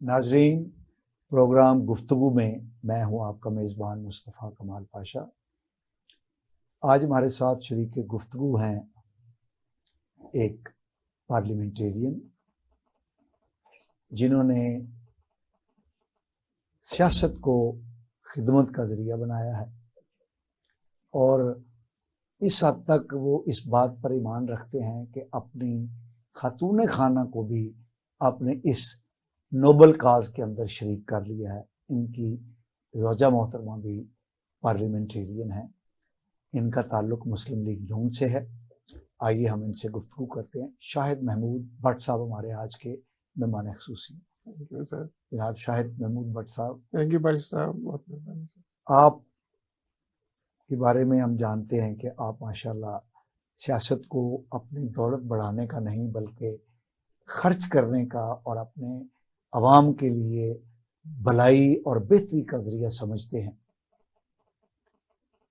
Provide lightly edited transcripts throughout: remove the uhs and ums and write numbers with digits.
नाजरीन, प्रोग्राम गुफ्तगू में मैं हूं आपका मेज़बान मुस्तफ़ा कमाल पाशा। आज हमारे साथ शरीक गुफ्तगू हैं एक पार्लियामेंटेरियन जिन्होंने सियासत को खिदमत का ज़रिया बनाया है और इस हद तक वो इस बात पर ईमान रखते हैं कि अपनी खातून खाना को भी आपने इस नोबल काज के अंदर शरीक कर लिया है। इनकी ज़ौजा मोहतरमा भी पार्लियामेंटेरियन है, इनका ताल्लुक़ मुस्लिम लीग नून से है। आइए हम इनसे गुफ्तगू करते हैं। शाहिद महमूद भट्ट साहब हमारे आज के मेहमान ख़ुसूसी। Thank you sir. जनाब शाहिद महमूद भट्ट साहब, थैंक यू भाई साहब, बहुत मेहरबानी सर। आप के बारे में हम जानते हैं कि आप माशाल्लाह सियासत को अपनी दौलत बढ़ाने का नहीं बल्कि खर्च करने का और अपने अवाम के लिए भलाई और बेहतरी का ज़रिया समझते हैं।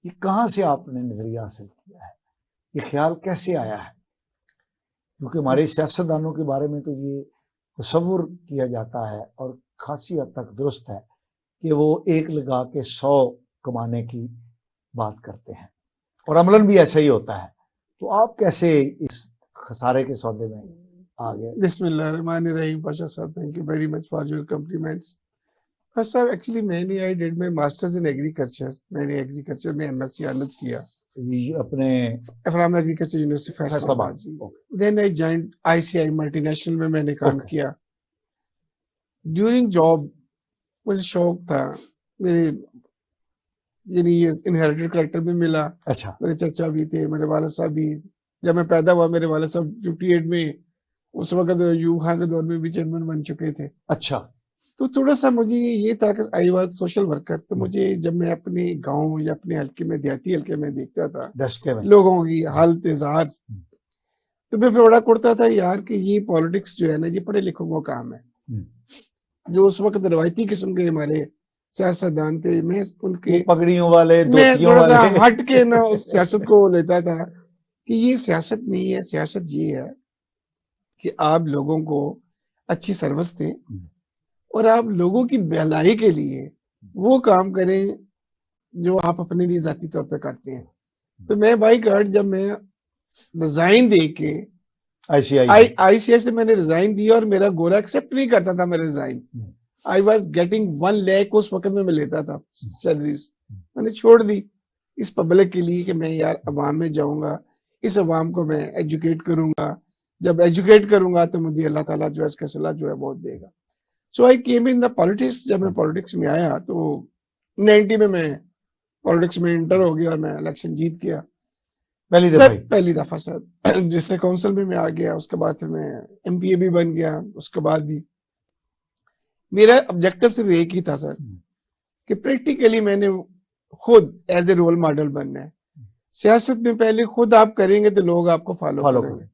ये कहाँ से आपने नज़रिया हासिल किया है, ये ख्याल कैसे आया है? क्योंकि हमारे सियासतदानों के बारे में तो ये तसव्वुर किया जाता है और खासी हद तक दुरुस्त है कि वो एक लगा के 100 कमाने की बात करते हैं और अमलन भी ऐसा ही होता है। तो आप कैसे इस खसारे के सौदे में आ गए? बिस्मिल्लाहिर्रहमानिर्रहीम। पाशा साहब, thank you very much for your compliments. Pasha साहब, actually I did my masters in agriculture. मैंने एग्रीकल्चर में MSc ऑनर्स किया अपने from agriculture university Faisalabad. Then I joined ICI multinational में मैंने काम किया। ड्यूरिंग जॉब मुझे शौक था, मेरे यानी ये इनहेरिटेड करेक्टर भी मिला। अच्छा, मेरे चचा भी थे, मेरे वाला साहब भी। जब मैं पैदा हुआ मेरे वाला साहब 58 में, उस वक्त यूं खां के दौर में भी चेयरमैन बन चुके थे। अच्छा। तो थोड़ा सा मुझे ये था कि आई वाज सोशल वर्कर। तो मुझे जब मैं अपने गांव या अपने हल्के में, देहाती हल्के में देखता था लोगों की हालत जार, तो मैं बड़ा कुड़ता था यार कि ये पॉलिटिक्स जो है ना, ये पढ़े लिखों का काम है। जो उस वक्त रवायती किस्म के हमारे सियासतदान थे, मैं उनके पगड़ियों वाले, मैं थोड़ा सा हट के ना उस सियासत को लेता था कि ये सियासत नहीं है। सियासत ये है कि आप लोगों को अच्छी सर्विस दें और आप लोगों की भलाई के लिए वो काम करें जो आप अपने लिए जाती तौर पे करते हैं। तो मैं बाई कार्ड जब मैं रिजाइन दे के ICI से मैंने रिजाइन दिया और मेरा गोरा एक्सेप्ट नहीं करता था मेरा resign. I was getting 1 lakh उस वक्त में मैं लेता था सैलरीज। मैंने छोड़ दी इस पब्लिक के लिए कि मैं यार अवाम में जाऊंगा, इस अवाम को मैं एजुकेट करूंगा। जब एजुकेट करूंगा तो मुझे अल्लाह ताला जो है इसका सलाह जो है बहुत देगा। सो आई केम इन द पॉलिटिक्स। जब मैं पॉलिटिक्स में आया तो 90 में मैं पॉलिटिक्स में इंटर हो गया और मैं इलेक्शन जीत गया पहली दफा सर, जिससे काउंसिल में मैं आ गया। उसके बाद फिर मैं MPA भी बन गया। उसके बाद भी मेरा ऑब्जेक्टिव सिर्फ एक ही था सर कि प्रैक्टिकली मैंने खुद एज ए रोल मॉडल बनना है। सियासत में पहले खुद आप करेंगे तो लोग आपको फॉलो करेंगे।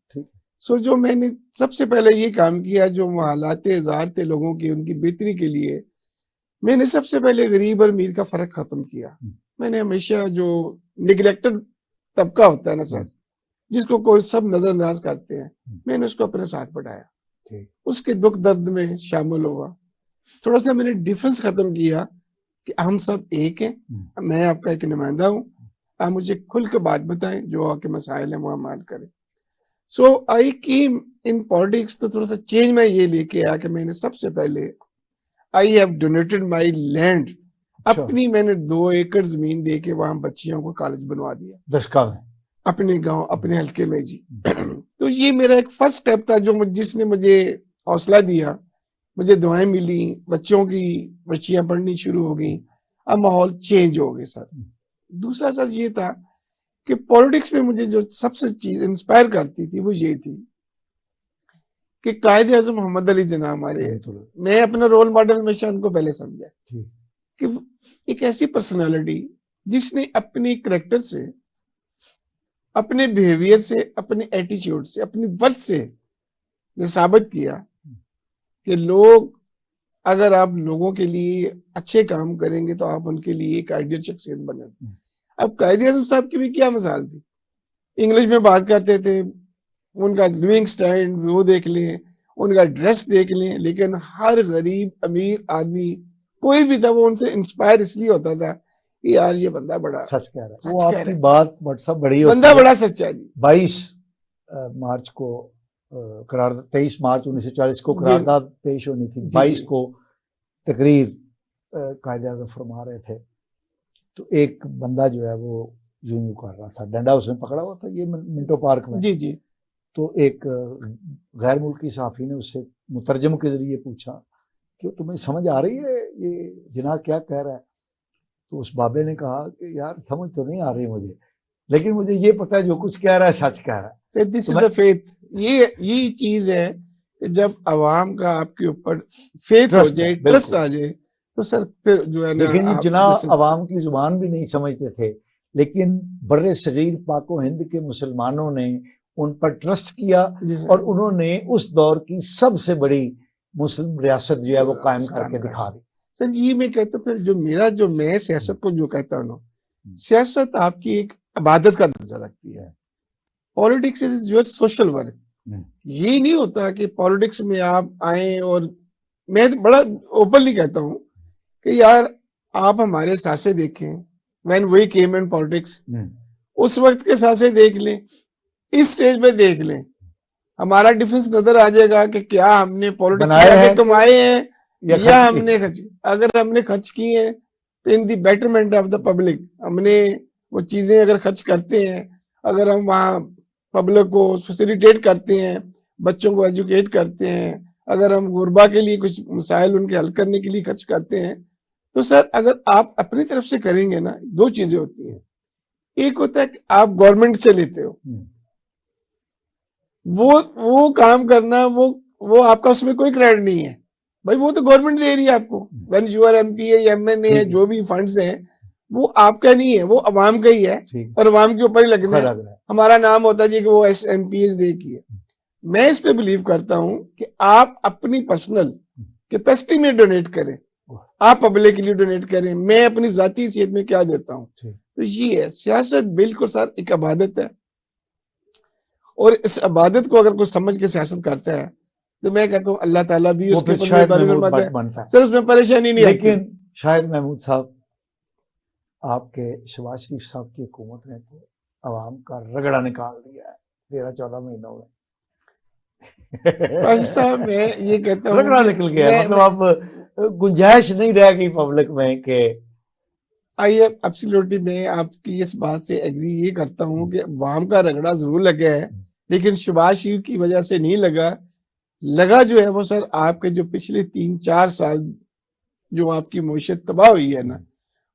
सो जो मैंने सबसे पहले ये काम किया, जो हालात जार थे लोगों की, उनकी बेहतरी के लिए मैंने सबसे पहले गरीब और अमीर का फर्क खत्म किया। मैंने हमेशा जो निगलेक्टेड तबका होता है ना सर, जिसको कोई सब नजरअंदाज करते हैं, मैंने उसको अपने साथ बढ़ाया, उसके दुख दर्द में शामिल हुआ। थोड़ा सा मैंने डिफरेंस खत्म किया कि हम सब एक हैं, मैं आपका एक नुमाइंदा हूं, आप मुझे खुल के बात बताएं, जो आपके मसाइल हैं वो हम हल करें। सो आई केम इन पॉलिटिक्स। तो थोड़ा सा चेंज मैं ये लेके आया कि मैंने सबसे पहले I have donated my land. अपनी मैंने 2 एकड़ जमीन दे के वहां बच्चियों को कॉलेज बनवा दिया दशका में, अपने गांव, अपने हल्के में जी। तो ये मेरा एक फर्स्ट स्टेप था जो जिसने मुझे हौसला दिया, मुझे दुआएं मिली, बच्चों की बच्चियां पढ़नी शुरू हो गई, अब माहौल चेंज हो गया सर। दूसरा सर ये था कि पॉलिटिक्स में मुझे जो सबसे चीज इंस्पायर करती थी वो ये थी कि कायदे आज़म मोहम्मद अली जना हमारे, मैं अपना रोल मॉडल हमेशा उनको पहले समझा कि एक ऐसी पर्सनालिटी जिसने अपने करैक्टर से, अपने बिहेवियर से, अपने एटीट्यूड से, अपनी वर्थ से ये साबित किया कि लोग, अगर आप लोगों के लिए अच्छे काम करेंगे तो आप उनके लिए एक आइडियल शख्सियत बने। अब कायदे आज़म साहब की भी क्या मिसाल थी, इंग्लिश में बात करते थे, उनका लिविंग स्टैंड वो देख लें, उनका ड्रेस देख लें, लेकिन हर गरीब अमीर आदमी कोई भी था वो उनसे इंस्पायर इसलिए होता था कि यार ये बंदा बड़ा सच कह रहा है। सच वो कह आपकी रहा है, बात व्हाट्सएप बड़ी होती बंदा है। बड़ा सच्चा है जी। 22 मार्च को करारदाद, 23 मार्च 1940 को जी करारदाद पेश होनी थी, जी 22 जी को तकरीर कायदे आज़म फरमा रहे थे, तो एक बंदा जो है वो यूं यूं कर रहा था, डंडा उसने पकड़ा हुआ था, ये मिंटो पार्क में। जी जी तो एक गैर मुल्की सहाफ़ी ने उससे मुतरजम के जरिए पूछा कि तुम्हें समझ आ रही है ये जनाब क्या कह रहा है? तो उस बाबे ने कहा कि यार समझ तो नहीं आ रही मुझे, लेकिन मुझे ये पता है जो कुछ कह रहा है सच कह रहा है। दिस तो इज द फेथ। ये चीज है कि जब आवाम का आपके ऊपर फेथ हो ट्रस्ट जाए, है, ट्रस्ट बिल्कुल। आ जाए, तो सर फिर जो है ना लेकिन ये आप जना जैसे अवाम की जुबान भी नहीं समझते थे, लेकिन बर्रे सगीर पाको हिंद के मुसलमानों ने उन पर ट्रस्ट किया जी सर, और उन्होंने उस दौर की सबसे बड़ी मुस्लिम रियासत जो है वो कायम काम करके कर दिखा दी। सर ये मैं कहता हूँ, फिर जो मैं सियासत को जो कहता हूँ ना, सियासत आपकी एक इबादत का दर्जा रखती है। पॉलिटिक्स इज जो सोशल वर्क। ये नहीं होता कि पॉलिटिक्स में आप आए, और मैं तो बड़ा ओपनली कहता हूँ कि यार आप हमारे सासे देखें, when we came in politics, उस वक्त के सासे देख लें, इस स्टेज पे देख लें, हमारा डिफरेंस नजर आ जाएगा कि क्या हमने पॉलिटिक्स बनाए में हैं कमाए हैं या या खर्च हमने खर्च। अगर हमने खर्च किए हैं तो इन दी बेटरमेंट ऑफ द पब्लिक, हमने वो चीजें अगर खर्च करते हैं, अगर हम वहाँ पब्लिक को फैसिलिटेट करते हैं, बच्चों को एजुकेट करते हैं, अगर हम गुरबा के लिए कुछ मसाइल उनके हल करने के लिए खर्च करते हैं, तो सर अगर आप अपनी तरफ से करेंगे ना, दो चीजें होती हैं। एक होता है कि आप गवर्नमेंट से लेते हो, वो काम करना, वो आपका उसमें कोई क्रेडिट नहीं है भाई, वो तो गवर्नमेंट दे रही है आपको। व्हेन यू आर एमपी है या एमएनए है, जो भी फंड्स हैं वो आपका नहीं है, वो अवाम का ही है और अवाम के ऊपर ही लगना है। हमारा नाम होता है जी कि वो एमपीएस दे की है। मैं इस पे बिलीव करता हूं कि आप अपनी पर्सनल कैपेसिटी में डोनेट करें, आप पब्लिक के लिए डोनेट करें, मैं अपनी जाती हैसियत में क्या देता हूं। तो ये है सियासत, बिल्कुल सर एक इबादत है, और इस इबादत को अगर कुछ समझ के सियासत करता है तो मैं कहता हूँ अल्लाह ताला भी उसके ऊपर बनता है सर, उसमें परेशानी नहीं। लेकिन शायद महमूद साहब, आपके शहबाज शरीफ साहब की हुकूमत ने तो अवाम का रगड़ा निकाल दिया है 13-14 महीनों में। साहब मैं ये कहता हूँ रगड़ा निकल गया, मतलब अब गुंजाइश नहीं रह गई पब्लिक में के आइए। एब्सोल्युटली मैं आपकी इस बात से एग्री ये करता हूँ कि अवाम का रगड़ा जरूर लगा है, लेकिन शहबाज शरीफ की वजह से नहीं लगा जो है वो सर आपके जो पिछले 3-4 साल जो आपकी मईशत तबाह हुई है ना,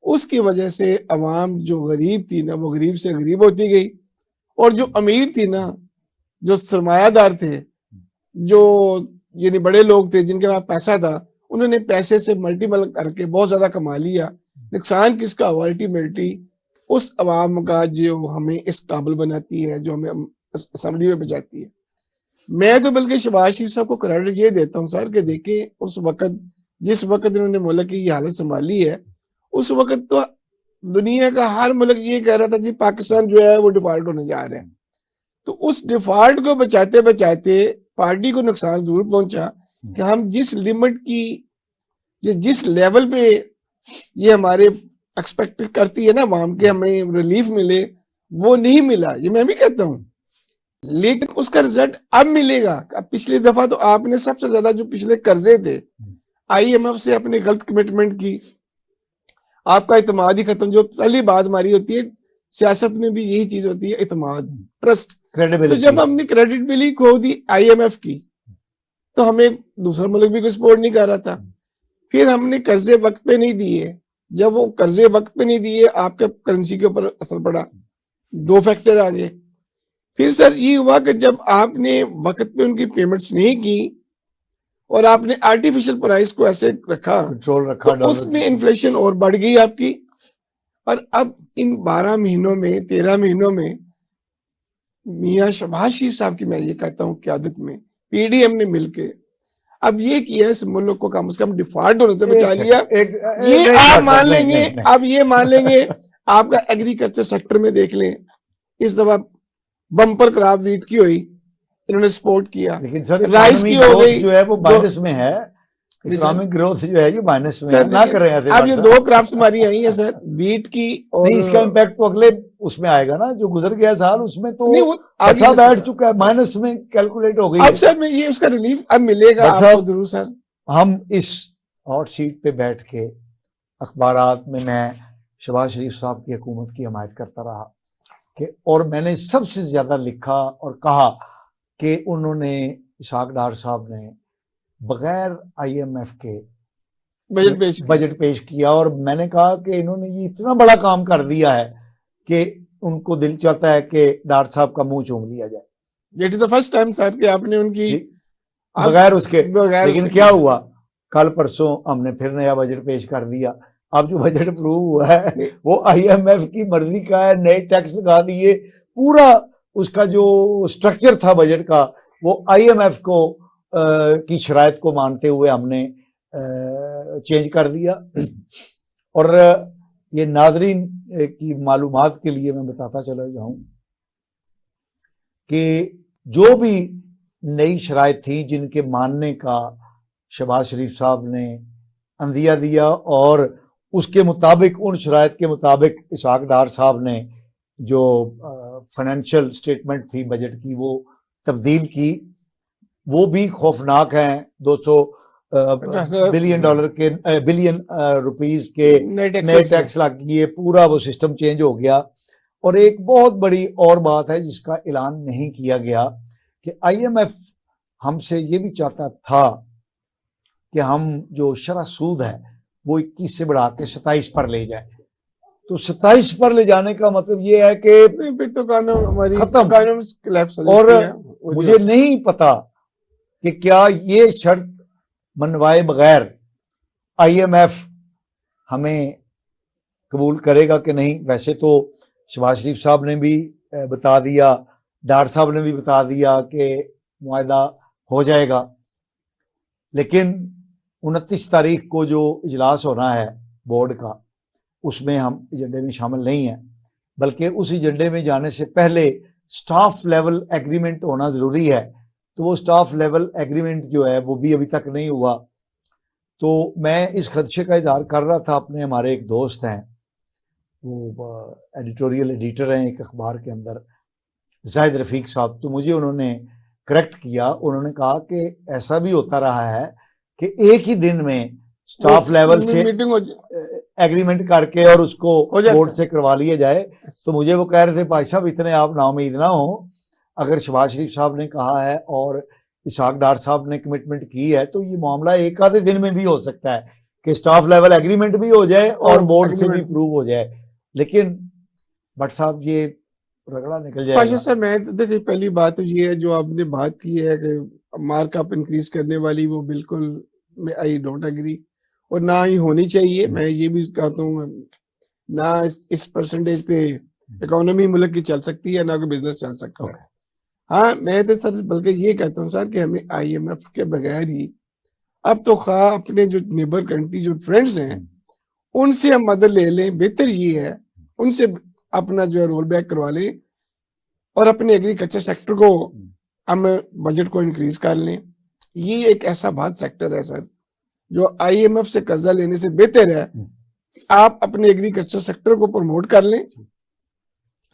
उसकी वजह से अवाम जो गरीब थी ना वो गरीब से गरीब होती गई, और जो अमीर थी ना, जो सरमायादार थे, जो यानी बड़े लोग थे जिनके पास पैसा था, उन्होंने पैसे से मल्टीपल करके बहुत ज्यादा कमा लिया। नुकसान किसका हुआ? अल्टीमेटली उस अवाम का जो हमें इस काबिल बनाती है, जो हमें असेंबली में बचाती है। मैं तो बल्कि शहबाज शरीफ साहब को क्रेडिट ये देता हूँ सर कि देखें उस वक्त, जिस वक्त इन्होंने मुल्क की हालत संभाली है, उस वक्त तो दुनिया का हर मुल्क ये कह रहा था जी पाकिस्तान जो है वो डिफॉल्ट होने जा रहा है। तो उस डिफॉल्ट को बचाते बचाते पार्टी को नुकसान जरूर पहुंचा कि हम जिस लिमिट की, जिस लेवल पे ये हमारे एक्सपेक्ट करती है ना अवाम के हमें रिलीफ मिले, वो नहीं मिला, ये मैं भी कहता हूँ। लेकिन उसका रिजल्ट अब मिलेगा। अब पिछली दफा तो आपने सबसे ज्यादा जो पिछले कर्जे थे आईएमएफ से अपने गलत कमिटमेंट की, आपका इतमाद ही खत्म। जो पहली बात हमारी होती है सियासत में भी यही चीज होती है, इतमाद, ट्रस्ट, क्रेडिबिलिटी। तो जब हमने क्रेडिबिलिटी खो दी आईएमएफ की, तो हमें दूसरा मुल्क भी कोई सपोर्ट नहीं कर रहा था। फिर हमने कर्जे वक्त पे नहीं दिए, जब वो कर्जे वक्त पे नहीं दिए आपके करेंसी के ऊपर असर पड़ा, 2 फैक्टर आ गए। फिर सर ये हुआ कि जब आपने वक्त पे उनकी पेमेंट्स नहीं की और आपने आर्टिफिशियल प्राइस को ऐसे रखा, कंट्रोल रखा, तो उसमें इन्फ्लेशन और बढ़ गई आपकी। और अब इन 12 महीनों में, 13 महीनों में मियां शहबाज शरीफ साहब की मैं ये कहता हूँ क्यादत में पीडीएम ने मिलके अब ये किया, इस मुल्क को कम से कम डिफॉल्ट होने से बचा लिया। ये आप मान लेंगे, अब ये मान लेंगे आपका एग्रीकल्चर सेक्टर में देख लें, इस दफा बम्पर क्रॉप वीट की हुई, इन्होंने सपोर्ट किया। लेकिन सर राइस की हो गई जो है वो माइनस में है, इकोनॉमिक ग्रोथ जो है ये माइनस में है, ना कर रहे हैं। अब ये दो क्रॉप्स हमारी आई है सर, बीट की और नहीं, इसका इम्पैक्ट तो अगले उसमें आएगा ना, जो गुजर गया साल उसमें तो नहीं, वो आगे बैठ चुका है, माइनस में कैलकुलेट हो गई अब सर में ये उसका रिलीफ अब मिलेगा आपको जरूर सर। हम इस हॉट सीट पे बैठ के अखबारात में मैं शहबाज शरीफ साहब की हुकूमत की हमायत करता रहा कि, और मैंने सबसे ज्यादा लिखा और कहा कि उन्होंने इसहाक डार साहब ने बगैर IMF के बजट पेश किया, और मैंने कहा कि इन्होंने ये इतना बड़ा काम कर दिया है कि उनको दिल चाहता है कि डार साहब का मुंह चूम लिया जाए। It is the first time sir कि आपने उनकी बगैर उसके, लेकिन क्या हुआ, कल परसों हमने फिर नया बजट पेश कर दिया। अब जो बजट अप्रूव हुआ है वो IMF की मर्जी का है, नए टैक्स लगा दिए, पूरा उसका जो स्ट्रक्चर था बजट का वो IMF को की शराइत को मानते हुए हमने चेंज कर दिया। और ये नाजरीन की मालूमात के लिए मैं बताता चला जाऊं कि जो भी नई शराइत थी जिनके मानने का शहबाज शरीफ साहब ने अंदिया दिया, और उसके मुताबिक, उन शराइत के मुताबिक इसहाक डार साहब ने जो फाइनेंशियल स्टेटमेंट थी बजट की वो तब्दील की, वो भी खौफनाक हैं। 200 बिलियन डॉलर के बिलियन रुपीस के नए टैक्स लग गए, पूरा वो सिस्टम चेंज हो गया। और एक बहुत बड़ी और बात है जिसका ऐलान नहीं किया गया कि IMF हमसे ये भी चाहता था कि हम जो शरह सूद है वो 21 से बढ़ा के 27 पर ले जाए। तो 27 पर ले जाने का मतलब ये है कि तो हमारी खत्म। और मुझे नहीं पता कि क्या ये शर्त मनवाए बगैर IMF हमें कबूल करेगा कि नहीं। वैसे तो शहबाज शरीफ साहब ने भी बता दिया, डार साहब ने भी बता दिया कि मुआहदा हो जाएगा, लेकिन 29 तारीख को जो इजलास होना है बोर्ड का, उसमें हम एजेंडे में शामिल नहीं हैं, बल्कि उस एजेंडे में जाने से पहले स्टाफ लेवल एग्रीमेंट होना जरूरी है। तो वो स्टाफ लेवल एग्रीमेंट जो है वो भी अभी तक नहीं हुआ। तो मैं इस खदशे का इजहार कर रहा था अपने, हमारे एक दोस्त हैं, वो एडिटोरियल एडिटर हैं एक अखबार के अंदर, जाहिद रफीक साहब, तो मुझे उन्होंने करेक्ट किया। उन्होंने कहा कि ऐसा भी होता रहा है कि एक ही दिन में स्टाफ लेवल से एग्रीमेंट करके और उसको बोर्ड से करवा लिया जाए। तो मुझे वो कह रहे थे भाई साहब इतने आप नाउमीद ना हो, अगर शहबाज शरीफ साहब ने कहा है और इसहाक डार साहब ने कमिटमेंट की है तो ये मामला एक आधे दिन में भी हो सकता है कि स्टाफ लेवल एग्रीमेंट भी हो जाए और बोर्ड से भी अप्रूव हो जाए। लेकिन भट्ट साहब ये रगड़ा निकल जाएगा। सर मैं देखिए, पहली बात तो ये है जो आपने बात की है कि मार्कअप इंक्रीज करने वाली, वो बिल्कुल आई डोंट एग्री, और ना ही होनी चाहिए। मैं ये भी कहता हूँ ना इस परसेंटेज पे इकोनॉमी मुल्क की चल सकती है, ना कोई बिजनेस चल सकता है। हाँ, मैं तो सर बल्कि ये कहता हूँ सर कि हमें IMF के बगैर ही अब तो खा अपने जो नेबर कंट्री जो फ्रेंड्स हैं उनसे हम मदद ले लें। बेहतर ये है उनसे अपना जो है रोल बैक करवा लें और अपने एग्रीकल्चर सेक्टर को हम बजट को इंक्रीज कर लें। ये एक ऐसा बात सेक्टर है सर जो IMF से कर्जा लेने से बेहतर है आप अपने एग्रीकल्चर सेक्टर को प्रमोट कर लें।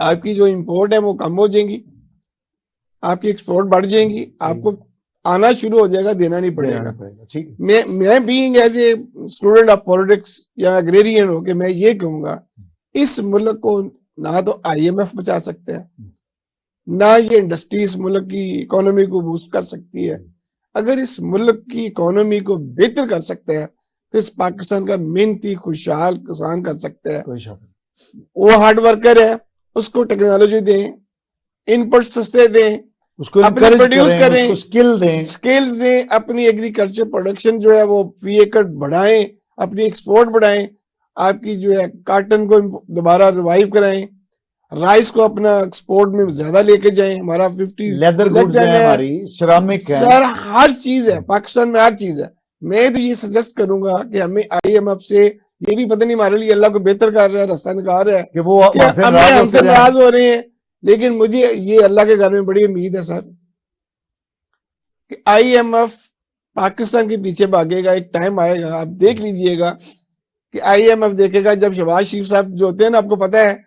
आपकी जो इंपोर्ट है वो कम हो जाएंगी, आपकी एक्सपोर्ट बढ़ जाएंगी, आपको आना शुरू हो जाएगा, देना नहीं पड़ेगा। ठीक, मैं being as a student of politics या एग्रेरियन हो के मैं ये कहूंगा इस मुल्क को ना तो IMF बचा सकते हैं, ना ये इंडस्ट्री इस मुल्क की इकोनॉमी को बूस्ट कर सकती है। अगर इस मुल्क की इकोनॉमी को बेहतर कर सकते हैं तो इस पाकिस्तान का मेहनती खुशहाल किसान कर सकते हैं। वो हार्ड वर्कर है, उसको टेक्नोलॉजी दें, इनपुट सस्ते दें, उसको अपने प्रोड्यूस करें, उसको स्किल्स दें, अपनी एग्रीकल्चर प्रोडक्शन जो है वो फी एकड़ बढ़ाएं, अपनी एक्सपोर्ट बढ़ाएं, आपकी जो है काटन को दोबारा रिवाइव कराएं, राइस को अपना एक्सपोर्ट में ज्यादा लेके जाएं। हमारा 50 लेदर गुड्स है, हमारी सिरामिक है, सर हर चीज है पाकिस्तान में, हर चीज है। मैं तो ये सजेस्ट करूंगा कि हमें IMF से, ये भी पता नहीं हमारे लिए अल्लाह को बेहतर कर रहा है, रास्ता निकाल रहा है कि वो हमसे नाराज हो रहे हैं, लेकिन मुझे ये अल्लाह के घर में बड़ी उम्मीद है सर कि आईएमएफ पाकिस्तान के पीछे भागेगा, एक टाइम आएगा, आप देख लीजिएगा कि आईएमएफ देखेगा जब शहबाज शरीफ साहब जो होते हैं ना, आपको पता है,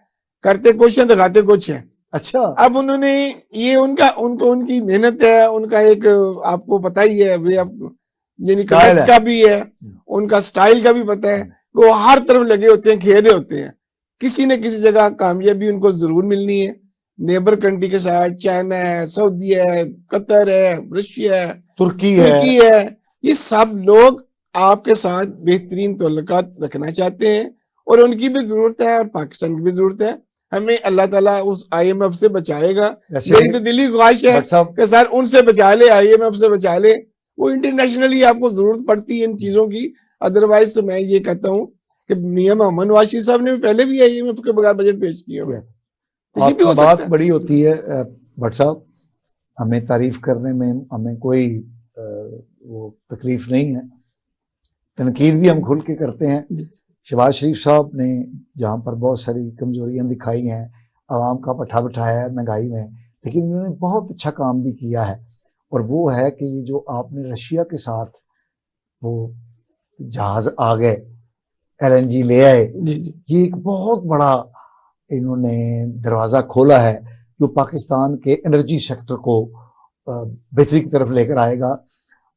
करते कुछ हैं दिखाते कुछ हैं। अच्छा, अब उन्होंने ये उनकी मेहनत है, उनका एक आपको पता ही है वे यानी स्टाइल कनेक्ट है। का भी है, उनका स्टाइल का भी पता है, वो हर तरफ लगे होते हैं, खेल होते हैं, किसी न किसी जगह कामयाबी उनको जरूर मिलनी है। नेबर कंट्री के साथ चाइना है, सऊदी है, कतर है, रशिया है, तुर्की तुर्की है, ये सब लोग आपके साथ बेहतरीन ताल्लुकात रखना चाहते हैं और उनकी भी जरूरत है और पाकिस्तान की भी जरूरत है। हमें अल्लाह ताला उस आईएमएफ से बचाएगा। वैसे मेरी तो दिली ख्वाहिश है भट्ट साहब, कि सर उनसे बचा ले, आईएमएफ से बचा ले। वो इंटरनेशनली आपको जरूरत पड़ती है इन चीजों की। अदरवाइज तो मैं ये कहता हूँ कि मियां मोहम्मद नवाज शरीफ साहब ने पहले भी आईएमएफ के बगैर बजट पेश किया हुआ है, तो ये भी हो आपकी सकता बात है। बड़ी होती है भट्ट साहब, हमें तारीफ करने में हमें कोई वो तकलीफ नहीं है, तनकीद भी हम खुल के करते हैं। शहबाज शरीफ साहब ने जहाँ पर बहुत सारी कमजोरियां दिखाई हैं, आवाम का पट्ठा बिठाया है महंगाई में, लेकिन उन्होंने बहुत अच्छा काम भी किया है। और वो है कि ये जो आपने रशिया के साथ वो जहाज आ गए, एलएनजी ले आए, जी जी, ये एक बहुत बड़ा इन्होंने दरवाज़ा खोला है जो पाकिस्तान के एनर्जी सेक्टर को बेहतरी की तरफ लेकर आएगा।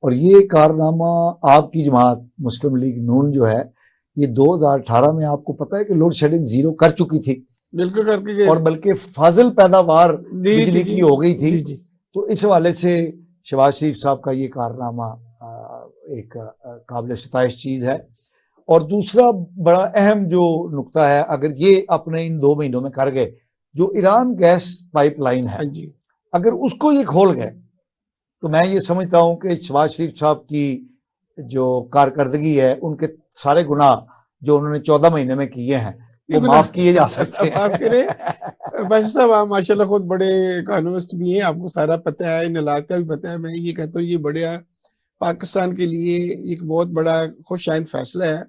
और ये कारनामा आपकी जमात मुस्लिम लीग नून जो है, ये 2018 में आपको पता है कि लोड शेडिंग जीरो कर चुकी थी, बिल्कुल करके गए। और बल्कि फाजिल पैदावार जी, बिजली जी, की हो गई थी। जी जी, तो इस हवाले से शहबाज शरीफ साहब का ये कारनामा एक काबिल सिताइश चीज़ है। और दूसरा बड़ा अहम जो नुक्ता है, अगर ये अपने इन 2 महीनों में कर गए, जो ईरान गैस पाइपलाइन है, हाँ जी, अगर उसको ये खोल गए, तो मैं ये समझता हूँ कि शहबाज शरीफ साहब की जो कारकर्दगी है, उनके सारे गुनाह जो उन्होंने 14 महीने में किए हैं वो माफ किए जा सकते हैं। माफ करें बादशाह साहब, आप माशाल्लाह खुद बड़े इकोनॉमिस्ट भी हैं, आपको सारा पता है, इन इलाके का भी पता है। मैं ये कहता हूँ ये बढ़िया पाकिस्तान के लिए एक बहुत बड़ा खुशआइंद फैसला है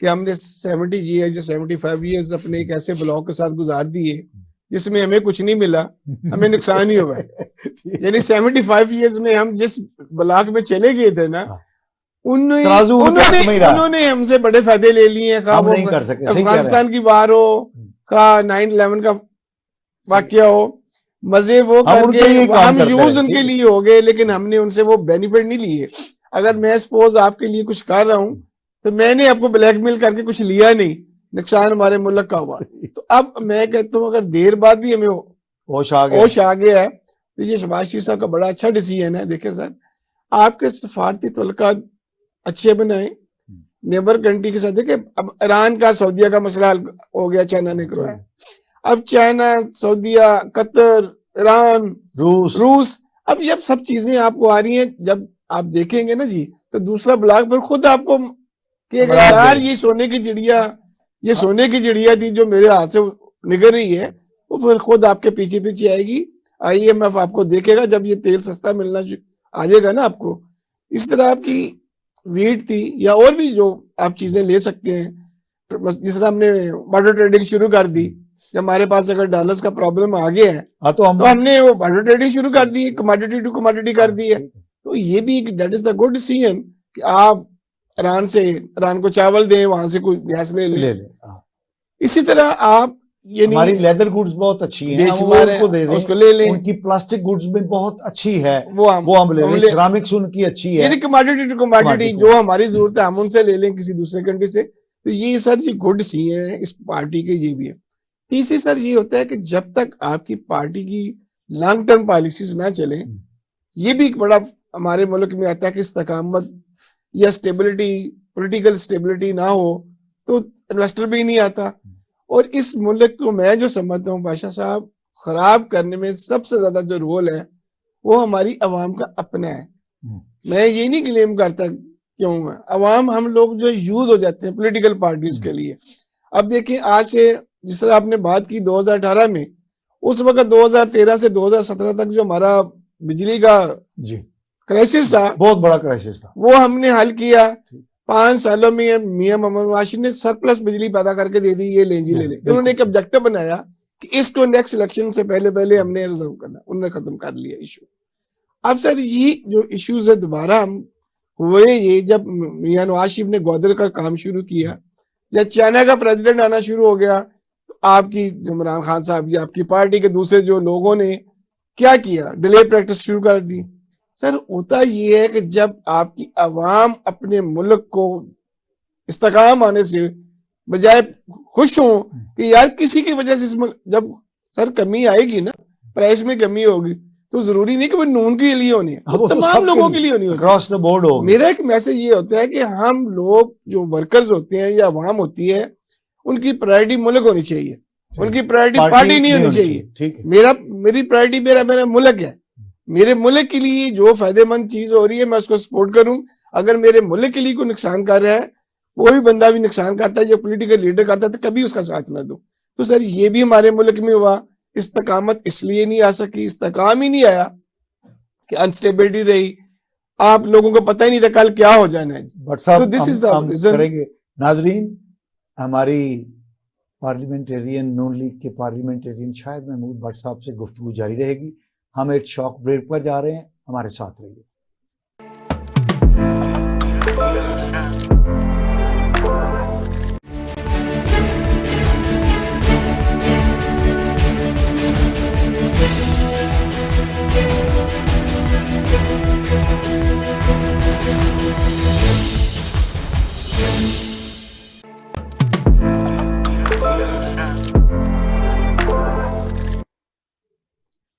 कि हमने 70 ईयर्स या 75 ईयर्स अपने एक ऐसे ब्लॉक के साथ गुजार दिए जिसमें हमें कुछ नहीं मिला, हमें नुकसान ही हुआ है। यानी 75 ईयर्स में हम जिस ब्लॉक में चले गए थे ना, उन्होंने हमसे बड़े फायदे ले लिए हैं। हम नहीं कर सके, अफगानिस्तान की वार हो, का 9/11 का वाकया हो, मजे वो करके हम यूज उनके लिए हो गए, लेकिन हमने उनसे वो बेनिफिट नहीं लिए। अगर मैं सपोज आपके लिए कुछ कर रहा हूं तो मैंने आपको ब्लैकमेल करके कुछ लिया नहीं, नुकसान हमारे मुल्क का हुआ। तो अब मैं कहता हूं अगर देर बाद भी हमें होश आ गया है तो ये शहबाज शरीफ साहब का बड़ा अच्छा डिसीजन है। देखें सर, आपके सफारती तल्लुकात अच्छे बनाए नेबर कंट्री के साथ। देखिए अब ईरान का सऊदीया का मसला हो गया, चाइना ने करवाया। अब चाइना, सऊदीया, कतर, ईरान, रूस, अब ये सब चीजें आपको आ रही हैं। जब आप देखेंगे ना जी, तो दूसरा ब्लॉक पर खुद आपको कि यार ये सोने की चिड़िया, ये सोने की चिड़िया थी जो मेरे हाथ से निकल रही है, वो फिर खुद आपके पीछे पीछे आएगी। आईएमएफ आपको देखेगा जब ये तेल सस्ता मिलना आ जाएगा ना आपको। इस तरह आपकी वीट थी या और भी जो आप चीजें ले सकते हैं। जिस तरह हमने बार्टर ट्रेडिंग शुरू कर दी, जब हमारे पास अगर डॉलर्स का प्रॉब्लम आ गया है तो हमने वो बार्टर ट्रेडिंग शुरू कर दी, कमोडिटी टू कमोडिटी कर दी है। तो ये भी एक that is the good decision कि आप ईरान को चावल दें, वहां से कोई गैस ले लें। इसी तरह आप हमारी लेदर गुड्स बहुत अच्छी हैं, हम उनको दे दें, उसको ले लें। उनकी प्लास्टिक गुड्स में बहुत अच्छी है, वो हम ले लें। सिरामिक्स उनकी अच्छी है, यानी कमोडिटी टू कमोडिटी जो हमारी जरूरत है हम उनसे ले लें किसी दूसरे कंट्री से। तो ये सर जी गुड सी है इस पार्टी के, ये भी है। तीसरी सर ये होता है कि जब तक आपकी पार्टी की लॉन्ग टर्म पॉलिसीज ना चले, ये भी एक बड़ा हमारे मुल्क में आता है कि इस्तकामत या स्टेबिलिटी, पॉलिटिकल स्टेबिलिटी ना हो तो इन्वेस्टर भी नहीं आता। और इस मुल्क को मैं जो समझता हूँ बादशाह साहब, खराब करने में सबसे ज्यादा जो रोल है वो हमारी अवाम का अपना है। मैं ये नहीं क्लेम करता क्यों है, अवाम हम लोग जो यूज हो जाते हैं पॉलिटिकल पार्टीज के लिए। अब देखिए आज से जिस तरह आपने बात की 2018 में, उस वक्त 2013 से 2017 तक जो हमारा बिजली का क्राइसिस था, बहुत बड़ा क्राइसिस था, वो हमने हल किया। 5 सालों में मियां मोहम्मद वाशी ने सरप्लस बिजली पैदा करके दे दी, ये ले जी ले ले। उन्होंने एक ऑब्जेक्टिव बनाया कि इसको नेक्स्ट इलेक्शन से पहले हमने रिजर्व करना, उन्होंने खत्म कर लिया इशू। अब सर ये जो इश्यूज है दोबारा हम हुए ये जब मियां नवाज शरीफ ने ग्वादर का काम शुरू किया, या चाइना का प्रेसिडेंट आना शुरू हो गया, तो आपकी इमरान खान साहब या आपकी पार्टी के दूसरे जो लोगों ने क्या किया, डिले प्रैक्टिस शुरू कर दी। सर होता ये है कि जब आपकी आवाम अपने मुल्क को इस्तेकाम आने से बजाय खुश हो कि यार किसी की वजह से जब सर कमी आएगी ना, प्राइस में कमी होगी, तो जरूरी नहीं कि वो नून के लिए होनी है, वो तमाम लोगों के लिए होनी है, अक्रॉस द बोर्ड हो। मेरा एक मैसेज ये होता है कि हम लोग जो वर्कर्स होते हैं या अवाम होती है, उनकी प्रायोरिटी मुल्क होनी चाहिए, उनकी प्रायोरिटी पार्टी नहीं होनी चाहिए। ठीक है, मेरी प्रायोरिटी मेरा मुल्क है। मेरे मुल्क के लिए जो फायदेमंद चीज हो रही है मैं उसको सपोर्ट करूं। अगर मेरे मुल्क के लिए कोई नुकसान कर रहा है, कोई बंदा भी नुकसान करता है, जो पॉलिटिकल लीडर करता है, तो कभी उसका साथ ना दो। तो सर ये भी हमारे मुल्क में हुआ। इस्तकामत इसलिए नहीं आ सकी, इस्तकाम ही नहीं आया कि अनस्टेबिलिटी रही, आप लोगों को पता ही नहीं था कल क्या हो जाना है। बट साहब तो दिस इज द करेंगे। नाजरीन, हमारी पार्लियामेंटेरियन नून लीग के पार्लियामेंटेरियन शाहिद महमूद भट्ट साहब से गुफ्तगू जारी रहेगी। हम एक शॉर्ट ब्रेक पर जा रहे हैं, हमारे साथ रहिए।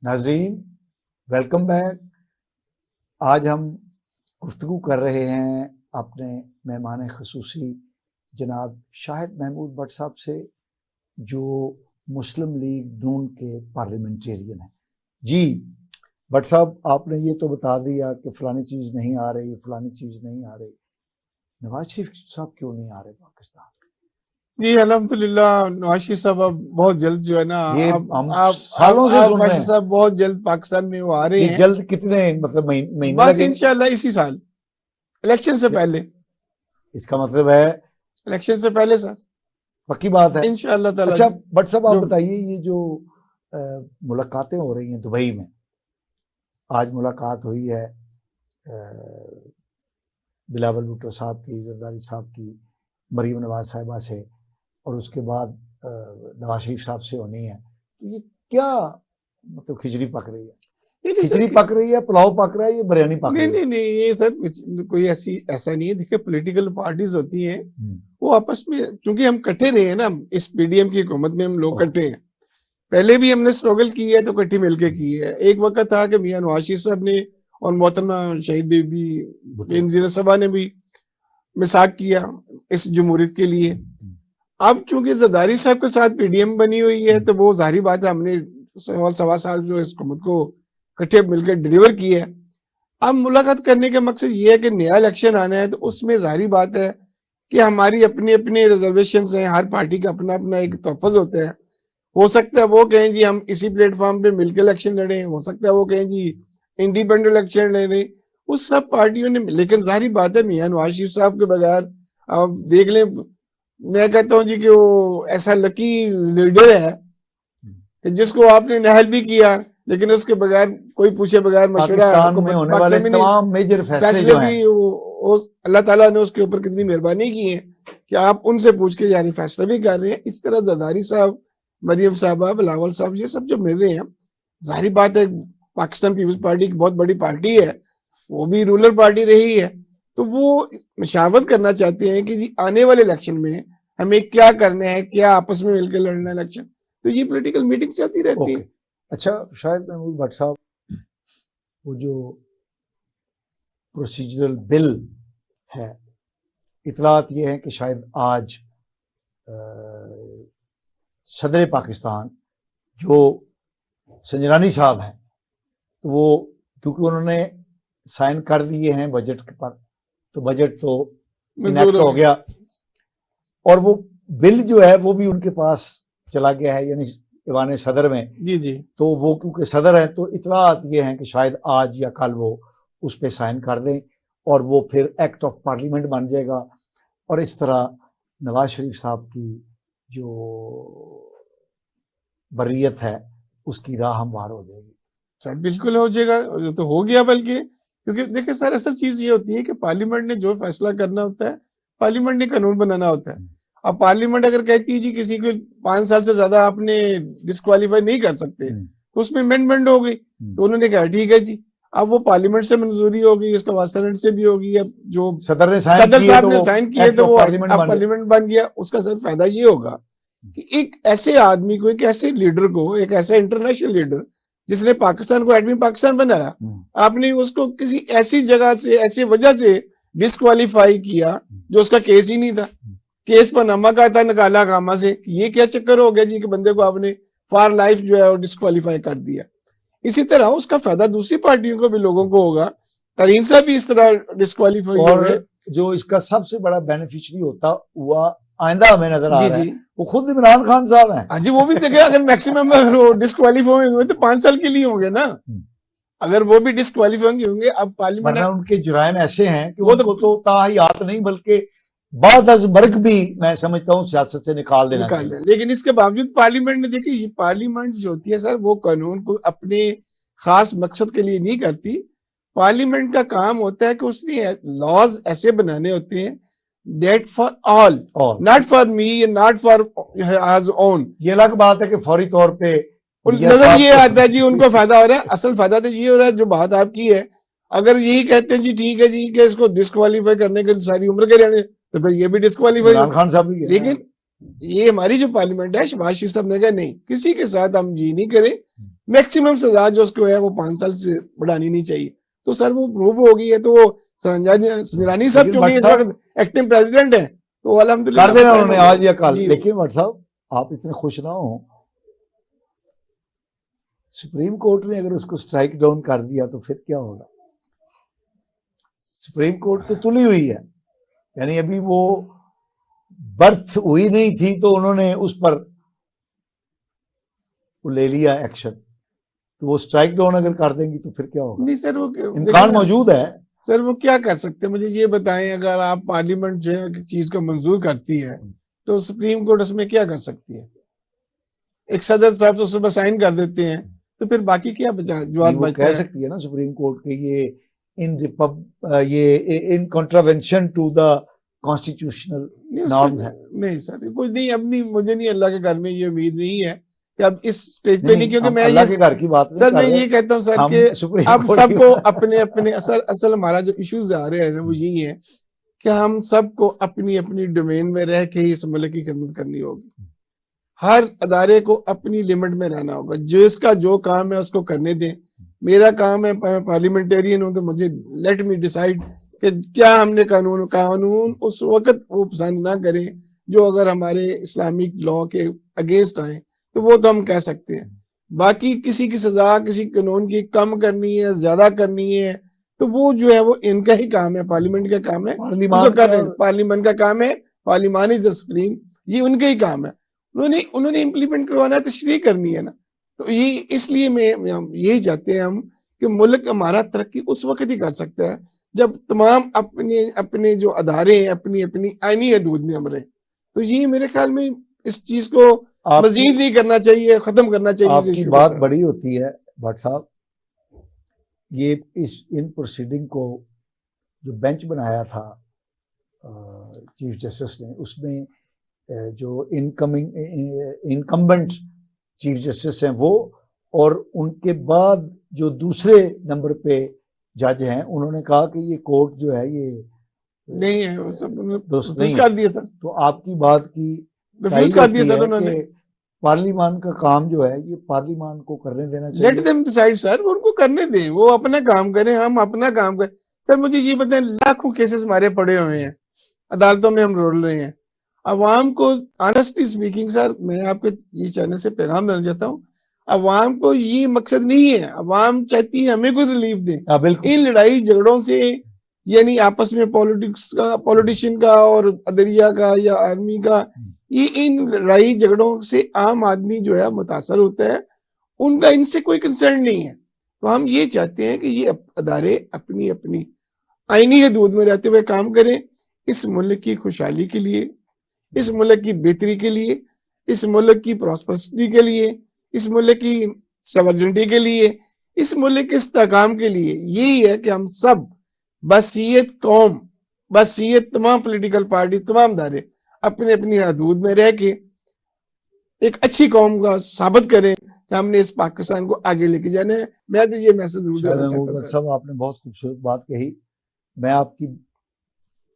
नाजरीन, वेलकम बैक। आज हम गुफ्तगू कर रहे हैं अपने मेहमान ख़ुसूसी जनाब शाहिद महमूद भट्ट साहब से, जो मुस्लिम लीग नून के पार्लियामेंटेरियन हैं। जी भट्ट साहब, आपने ये तो बता दिया कि फ़लानी चीज़ नहीं आ रही, फ़लानी चीज़ नहीं आ रही, नवाज शरीफ साहब क्यों नहीं आ रहे पाकिस्तान? जी अल्हम्दुलिल्लाह, नवाज शरीफ साहब अब बहुत जल्द जो है ना, ये हम सालों से सुन रहे हैं। साहब बहुत जल्द पाकिस्तान में वो आ रहे हैं। जल्द कितने मतलब महीने बस इंशाल्लाह इसी साल इलेक्शन से पहले। इसका मतलब है इलेक्शन से पहले सर, पक्की बात है इंशाल्लाह ताला। अच्छा भट्ट साहब, आप बताइए, ये जो मुलाकातें हो रही हैं दुबई में, आज मुलाकात हुई है बिलावल भुट्टो साहब की, जरदारी साहब की, मरीम नवाज साहिबा से, और उसके बाद नवाज शरीफ साहब से होनी है, तो ये क्या मतलब खिचड़ी पक रही है? खिचड़ी पक रही है, पुलाव पक रहा है, ये बिरयानी पक रही है? नहीं, ये सर कोई ऐसा नहीं है। देखिए, पॉलिटिकल पार्टीज होती हैं, वो आपस में, क्योंकि हम इकट्ठे रहे हैं ना, इस पीडीएम की हुकूमत में हम लोग इकट्ठे हैं। पहले भी हमने स्ट्रगल की है तो इकट्ठी मिलकर की है। एक वक्त था कि मियां नवाज शरीफ साहब ने और मोहतरमा शहीद बेबी बेनजीर सभा ने भी मिसाक किया इस जमहूरियत के लिए। अब चूंकि जरदारी साहब के साथ पीडीएम बनी हुई है, तो वो जाहिर बात है, हमने सवा साल जो इस हुकूमत को इकट्ठे मिलकर डिलीवर की है। अब मुलाकात करने का मकसद ये है कि नया इलेक्शन आना है, तो उसमें जाहिर बात है कि हमारी अपनी अपनी रिजर्वेशन हैं, हर पार्टी का अपना अपना एक तहफ़्फ़ुज़ होता है। हो सकता है वो कहें जी हम इसी प्लेटफॉर्म पे मिलकर इलेक्शन लड़े, हो सकता है वो कहें जी इंडिपेंडेंट इलेक्शन लड़े, उस सब पार्टियों ने। लेकिन जाहिर बात है मियां नवाज शरीफ साहब के बगैर, अब देख लें, मैं कहता हूं जी कि वो ऐसा लकी लीडर है कि जिसको आपने नहल भी किया, लेकिन उसके बगैर, कोई पूछे बगैर मशवरा, पाकिस्तान में होने वाले तमाम मेजर फैसले भी अल्लाह ताला ने उसके ऊपर कितनी मेहरबानी की है कि आप उनसे पूछ के यानी फैसला भी कर रहे हैं। इस तरह जरदारी साहब, मरियम साहबा, बिलावल साहब, ये सब जो मिल रहे हैं, जाहिर बात है पाकिस्तान पीपल्स पार्टी की बहुत बड़ी पार्टी है, वो भी रूलर पार्टी रही है, तो वो मशावरत करना चाहते हैं कि जी आने वाले इलेक्शन में हमें क्या करना है, क्या आपस में मिलकर लड़ना इलेक्शन। तो ये पॉलिटिकल मीटिंग चलती रहती है। अच्छा शाहिद महमूद भट्ट साहब, वो जो प्रोसीजरल बिल है, इतलात ये है कि शायद आज सदर पाकिस्तान जो संजरानी साहब हैं, तो वो क्योंकि उन्होंने साइन कर दिए हैं बजट के पर, तो बजट तो इनेक्ट हो गया, और वो बिल जो है वो भी उनके पास चला गया है, यानी ईवान सदर में। जी। तो वो क्योंकि सदर है, तो इतलात ये हैं कि शायद आज या कल वो उस पर साइन कर दें और वो फिर एक्ट ऑफ पार्लियामेंट बन जाएगा, और इस तरह नवाज शरीफ साहब की जो बर्रियत है उसकी राह हमवार हो जाएगी। सर बिल्कुल हो जाएगा, ये तो हो गया बल्कि, क्योंकि देखिए सर असल चीज ये होती है कि पार्लियामेंट ने जो फैसला करना होता है, पार्लियामेंट ने कानून बनाना होता है। अब पार्लियामेंट अगर कहती है जी किसी को 5 साल से ज्यादा आपने डिस्क्वालीफाई नहीं कर सकते, तो उसमें अमेंडमेंट हो गई, तो उन्होंने कहा ठीक है जी। अब वो पार्लियामेंट से मंजूरी होगी, उसके बाद सेनेट से भी होगी, अब जो सदर साहब ने साइन किए तो वो पार्लियामेंट बन गया। उसका सर फायदा ये होगा कि एक ऐसे आदमी को, एक ऐसे लीडर को, एक ऐसा इंटरनेशनल लीडर जिसने पाकिस्तान को एडमी पाकिस्तान बनाया, आपने उसको किसी ऐसी जगह से, ऐसी वजह से डिस्क्वालीफाई किया जो उसका केस ही नहीं था। केस पनामा का था, निकाला कामा से। ये क्या चक्कर हो गया जी कि बंदे को आपने फॉर लाइफ जो है वो डिस्क्वालीफाई कर दिया। इसी तरह उसका फायदा दूसरी पार्टियों को भी, लोगों को होगा। तरीन साहब भी इस तरह डिस्क्वालीफाई और जो इसका सबसे बड़ा बेनिफिशियरी होता हुआ आइंदा हमें नजर आ रहा है, वो खुद इमरान खान साहब हैं। हाँ जी, वो भी देखे अगर मैक्सिमम डिस्क्वालीफाई होंगे तो 5 साल के लिए होंगे ना, अगर वो भी डिस्क्वालीफाई होंगे। अब पार्लियामेंट उनके जुराइम ऐसे हैं कि वो तो ताहियात नहीं बल्कि बाद अज मर्ग भी मैं समझता हूँ सियासत से निकाल देना चाहिए। लेकिन इसके बावजूद पार्लियामेंट ने, देखिए पार्लियामेंट जो होती है सर, वो कानून को अपने खास मकसद के लिए नहीं करती। पार्लियामेंट का काम होता है कि उसने लॉज ऐसे बनाने होते हैं date for all, not for me, not for as own. ये अलग बात है कि फौरी तौर पे नजर ये आता है जी उनको फायदा हो रहा है। असल फायदा तो ये हो रहा है जो बात आपकी है। अगर यही कहते हैं जी ठीक है जी कि इसको डिस्क्वालीफाई करने के सारी उम्र के रहने, तो फिर ये भी डिस्क्वालीफाई इमरान खान साहब भी है। लेकिन ये हमारी जो पार्लियामेंट है, शहबाज शरीफ साहब ने कहा नहीं, किसी के साथ हम ये नहीं करें, मैक्सिमम सजा जो उसको है वो 5 साल से बढ़ानी नहीं चाहिए। तो सर वो प्रूव हो गई है। तो वो संजरानी साहब जो इस वक्त एक्टिंग प्रेसिडेंट है, तो अल्हम्दुलिल्लाह कर देना उन्होंने आज या कल। लेकिन भट्ट साहब आप इतने खुश ना हो, सुप्रीम कोर्ट ने अगर उसको स्ट्राइक डाउन कर दिया तो फिर क्या होगा? सुप्रीम कोर्ट तो तुली हुई है, यानी अभी वो बर्थ हुई नहीं थी तो उन्होंने उस पर वो ले लिया एक्शन। तो वो स्ट्राइक डाउन अगर कर देंगी तो फिर क्या होगा? नहीं सर, वो इम्कान मौजूद है। सर वो क्या कर सकते हैं, मुझे ये बताएं। अगर आप पार्लियामेंट जो है चीज को मंजूर करती है तो सुप्रीम कोर्ट उसमें क्या कर सकती है? एक सदर साहब तो सुबह साइन कर देते हैं, तो फिर बाकी क्या बचा? जो कह सकती है ना सुप्रीम कोर्ट के ये in contravention to the constitutional norms है। नहीं सर, कुछ नहीं। अब नहीं, मुझे नहीं, अल्लाह के घर में ये उम्मीद नहीं है कि अब इस स्टेज पे नहीं, क्योंकि मैं अल्लाह के घर की बात सर मैं ये कहता हूँ सर कि अब सबको अपने अपने असल हमारा जो इश्यूज आ रहे हैं वो यही है कि हम सबको अपनी अपनी डोमेन में रह के ही इस मुल्क की खिदमत करनी होगी। हर अदारे को अपनी लिमिट में रहना होगा। जो इसका जो काम है उसको करने दें। मेरा काम है, पार्लियामेंटेरियन हूं, तो मुझे लेट मी डिसाइड कि क्या हमने कानून उस वक्त वो पसंद ना करें जो अगर हमारे इस्लामिक लॉ के अगेंस्ट आए, तो वो तो हम कह सकते हैं। बाकी किसी की सजा किसी कानून की कम करनी है, ज्यादा करनी है, तो वो जो है वो इनका ही काम है, पार्लियामेंट का काम है। पार्लियामेंट का काम है, पार्लियामान इज द सुप्रीम, ये उनका ही काम है। उन्होंने इम्प्लीमेंट करवाना है, तशरीह करनी है ना। तो ये इसलिए यही चाहते हैं हम कि मुल्क हमारा तरक्की उस वक्त ही कर सकता है जब तमाम अपने अपने जो अदारे हैं अपनी अपनी आईनी हदूद में हम रहे। तो ये मेरे ख्याल में इस चीज को मजीद नहीं करना चाहिए, खत्म करना चाहिए। आपकी बात बड़ी होती है भट्ट साहब। ये इन प्रोसीडिंग को जो बेंच बनाया था चीफ जस्टिस ने, उसमें जो इनकम्बेंट चीफ जस्टिस हैं वो, और उनके बाद जो दूसरे नंबर पे जज हैं, उन्होंने कहा कि ये कोर्ट जो है ये नहीं है, वो सब नहीं कर दिया सर। तो आपकी बात की रिफ्यूज कर दिया सर उन्होंने। पार्लियामान का काम जो है ये पार्लियामान को करने देना चाहिए। लेट देम डिसाइड सर, उनको करने दें, वो अपना काम करें, हम अपना काम करें। सर मुझे ये बताएं, लाखों केसेस हमारे पड़े हुए हैं, अदालतों में हम रोल रहे हैं। अवाम को ऑनेस्टली स्पीकिंग सर, मैं आपके ये चैनल से पैगाम देना चाहता हूँ, अवाम को ये मकसद नहीं है। अवाम चाहती है हमें कोई रिलीफ दे इन लड़ाई झगड़ों से, यानी आपस में पॉलिटिशियन का और अदरिया का या आर्मी का, ये इन लड़ाई झगड़ों से आम आदमी जो है मुतासर होता है, उनका इनसे कोई कंसर्न नहीं है। तो हम ये चाहते हैं कि ये अदारे अपनी अपनी आईनी हदूद में रहते हुए काम करें, इस मुल्क की खुशहाली के लिए, इस मुल्क की बेहतरी के लिए, इस मुल्क की प्रॉस्पेरिटी के लिए, इस मुल्क की सवर्जेंटी के लिए, इस मुल्क के इस्तेहकाम के लिए यही है कि हम सब बसीयत कौम, बसीयत तमाम पॉलिटिकल पार्टी, तमाम दायरे अपने अपनी हदूद में रह के एक अच्छी कौम का साबित करें कि हमने इस पाकिस्तान को आगे लेके जाना है। मैं तो ये मैसेज जरूर देना चाहता हूं। साहब आपने बहुत खूबसूरत बात कही। मैं आपकी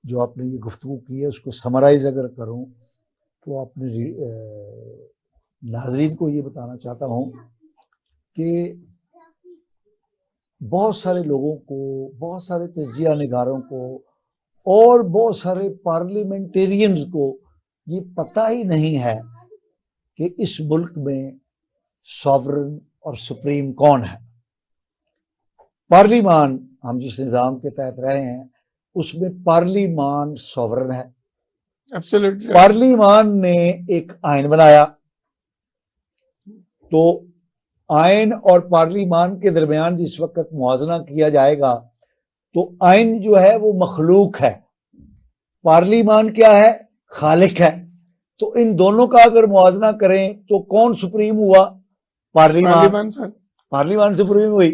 जो आपने ये गुफ्तगू की है उसको समराइज अगर करूं तो आपने नाज़रीन को ये बताना चाहता हूं कि बहुत सारे लोगों को, बहुत सारे तजिया निगारों को और बहुत सारे पार्लियामेंटेरियंस को ये पता ही नहीं है कि इस मुल्क में सॉवरन और सुप्रीम कौन है। पार्लिमान, हम जिस निज़ाम के तहत रहे हैं उसमें पार्लिमान सॉवरन है। एब्सोल्युटली। पार्लिमान ने एक आइन बनाया, तो आइन और पार्लिमान के दरमियान जिस वक्त मुआजना किया जाएगा तो आइन जो है वो मखलूक है, पार्लिमान क्या है, खालिक है। तो इन दोनों का अगर मुआजना करें तो कौन सुप्रीम हुआ? पार्लिमान। पार्लिमान सुप्रीम हुई।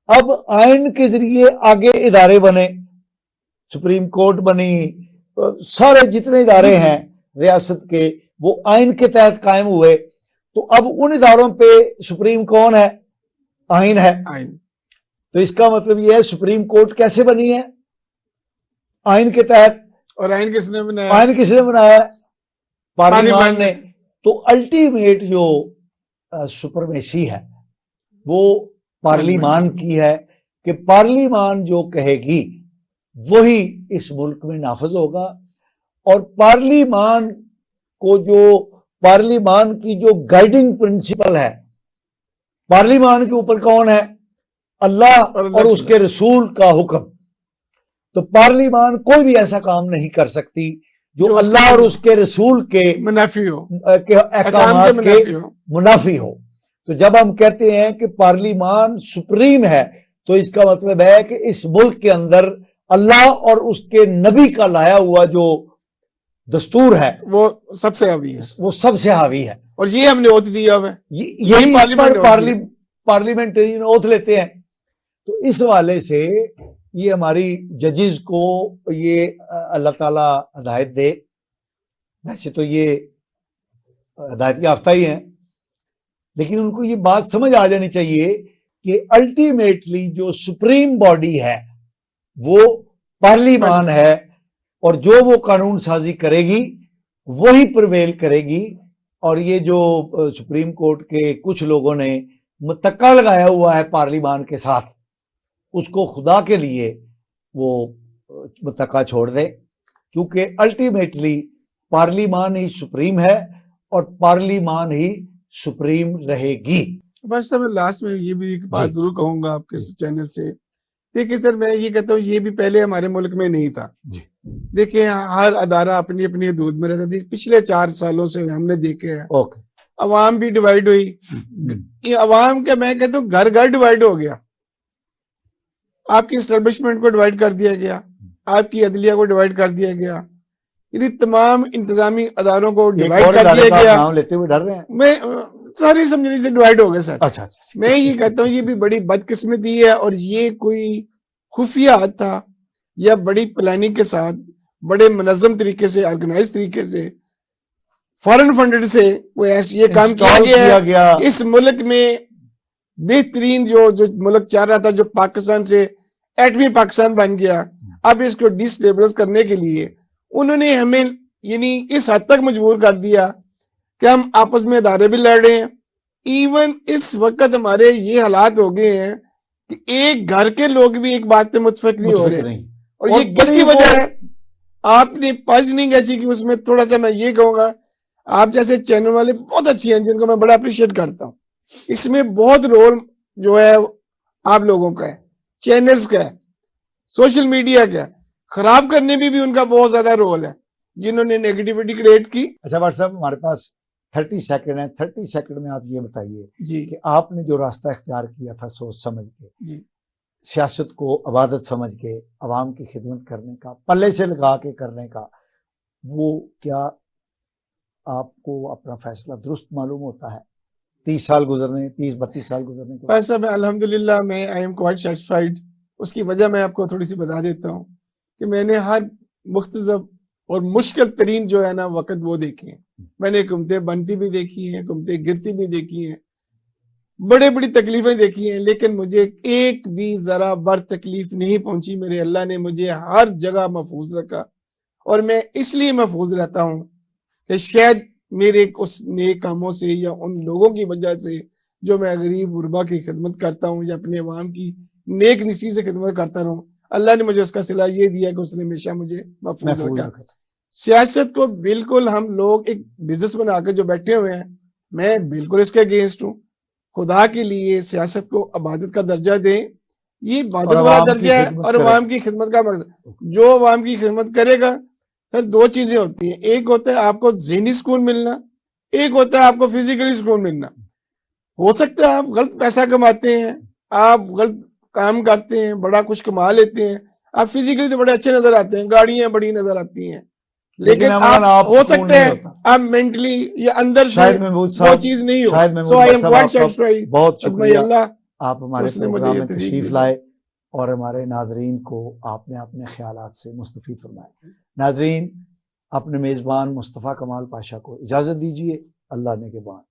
अब आइन के जरिए आगे इदारे बने, सुप्रीम कोर्ट बनी, सारे जितने इदारे हैं रियासत के वो आइन के तहत कायम हुए। तो अब उन इदारों पे सुप्रीम कौन है? आइन है। आइन। तो इसका मतलब यह है सुप्रीम कोर्ट कैसे बनी है? आइन के तहत। और आइन किसने बनाया? आइन किसने बनाया? पार्लिमान ने। तो अल्टीमेट जो सुपरमेसी है वो पार्लिमान की है कि पार्लिमान जो कहेगी वही इस मुल्क में नाफिज होगा। और पार्लिमान को जो, पार्लिमान की जो गाइडिंग प्रिंसिपल है, पार्लिमान के ऊपर कौन है? अल्लाह और उसके रसूल का हुक्म। तो पार्लिमान कोई भी ऐसा काम नहीं कर सकती जो अल्लाह और उसके रसूल के मुनाफी हो, के अहकामात के मुनाफी हो। तो जब हम कहते हैं कि पार्लिमान सुप्रीम है तो इसका मतलब है कि इस मुल्क के अंदर अल्लाह और उसके नबी का लाया हुआ जो दस्तूर है वो सबसे हावी है, वो सबसे हावी है। और ये हमने ओथ दिया हुआ है, यही पार्लियामेंटेरियन ओथ लेते हैं। तो इस हवाले से ये हमारी जजेस को ये अल्लाह ताला हिदायत दे। वैसे तो ये हिदायत याफ्ता ही हैं, लेकिन उनको ये बात समझ आ जानी चाहिए कि अल्टीमेटली जो सुप्रीम बॉडी है वो पार्लिमान है और जो वो कानून साजी करेगी वही प्रिवेल करेगी। और ये जो सुप्रीम कोर्ट के कुछ लोगों ने मुतक्का लगाया हुआ है पार्लिमान के साथ, उसको खुदा के लिए वो मुतक्का छोड़ दे, क्योंकि अल्टीमेटली पार्लिमान ही सुप्रीम है और पार्लिमान ही सुप्रीम रहेगी। बस मैं लास्ट में ये भी एक बात जरूर कहूंगा आपके चैनल से। देखिए सर, मैं ये कहता हूँ ये भी पहले हमारे मुल्क में नहीं था। देखिए हर अदारा अपनी अपनी हदूद में रहता था। पिछले 4 सालों से हमने देखे हैं अवाम भी डिवाइड हुई। ये अवाम का मैं कहता हूँ घर घर डिवाइड हो गया। आपकी स्टैब्लिशमेंट को डिवाइड कर दिया गया, आपकी अदलिया को डिवाइड कर दिया गया, यानी तमाम इंतजामी अदारों को डिवाइड कर दिया गया। नाम लेते हुए डर रहे हैं। मैं सारी समझने से डिवाइड हो गए सर। अच्छा। मैं ये कहता हूँ ये भी बड़ी बदकिस्मती है और ये कोई खुफिया हाथ था या बड़ी प्लानिंग के साथ बड़े मुनज़्ज़म तरीके से, ऑर्गेनाइज तरीके से, फॉरेन फंडेड से वो ऐसे ये काम किया गया। इस मुल्क में बेहतरीन जो मुल्क चाह रहा था, जो पाकिस्तान से एटमी पाकिस्तान बन गया, अब इसको डिस्टेबलाइज करने के लिए उन्होंने हमें यानी इस हद तक मजबूर कर दिया कि हम आपस में इदारे भी लड़ रहे हैं। इवन इस वक्त हमारे ये हालात हो गए हैं कि एक घर के लोग भी एक बात पे मुतफिक नहीं हो रहे। और ये किसकी वजह है? आपने पॉइजनिंग ऐसी कि उसमें थोड़ा सा मैं ये कहूंगा, आप जैसे चैनल वाले बहुत अच्छी हैं जिनको मैं बड़ा अप्रिशिएट करता हूँ। इसमें बहुत रोल जो है आप लोगों का है, चैनल्स का है, सोशल मीडिया का है, खराब करने में भी उनका बहुत ज्यादा रोल है, जिन्होंने नेगेटिविटी क्रिएट की। अच्छा भाट साहब, हमारे पास 30 सेकंड है। 30 सेकंड में आप ये बताइए जी कि आपने जो रास्ता इख्तियार किया था सोच समझ के, जी, सियासत को अबादत समझ के, अवाम की खिदमत करने का, पल्ले से लगा के करने का, वो क्या आपको अपना फैसला दुरुस्त मालूम होता है? 30 साल गुजरने, 30-32 साल गुजरने के बाद? भाई साहब अल्हम्दुलिल्लाह मैं आई एम क्वाइट सेटिस्फाइड। उसकी वजह मैं आपको थोड़ी सी बता देता हूँ कि मैंने हर मुख्तलिफ और मुश्किल तरीन जो है ना वक़्त वो देखे हैं। मैंने हुकूमतें बनती भी देखी हैं, हुकूमतें गिरती भी देखी हैं, बड़े बड़ी तकलीफें देखी हैं, लेकिन मुझे एक भी जरा बर तकलीफ नहीं पहुंची। मेरे अल्लाह ने मुझे हर जगह महफूज रखा और मैं इसलिए महफूज रहता हूँ कि शायद मेरे उस नेक कामों से या उन लोगों की वजह से जो मैं गरीब गुरबा की खिदमत करता हूँ या अपने अवाम की नेक निसी से खिदमत करता रहूँ, अल्लाह ने मुझे उसका सिला ये दिया कि उसने हमेशा मुझे महफूज महफूज रखा। रखा। सियासत को बिल्कुल हम लोग एक बिजनेस बनाकर जो बैठे हुए हैं, मैं बिल्कुल इसके अगेंस्ट हूँ। खुदा के लिए सियासत को इबादत का दर्जा दें, ये इबादत वाला अवाम की दर्जा है खिदमत और करें। अवाम की खिदमत का मकसद। जो अवाम की खिदमत करेगा सर, दो चीजें होती हैं, एक होता है आपको ज़हनी सुकून मिलना, एक होता है आपको फिजिकली सुकून मिलना। हो सकता है आप गलत पैसा कमाते हैं, आप गलत काम करते हैं, बड़ा कुछ कमा लेते हैं, आप फिजिकली तो बड़े अच्छे नजर आते हैं, गाड़ियां बड़ी नजर आती हैं, लेकिन आप हो सकते हैं आप मेंटली या अंदर से वो चीज नहीं हो। सो आई एम क्वाइट सेटिस्फाइड। बहुत शुक्रिया, अल्लाह आप हमारे उसने मुझे प्रोग्राम ये में तौफीक तशरीफ दी। लाए और हमारे नाजरीन को आपने अपने ख्यालात से मुस्तफीद फरमाया। नाजरीन, अपने मेज़बान मुस्तफ़ा कमाल पाशा को इजाज़त दीजिए। अल्लाह ने के बाद।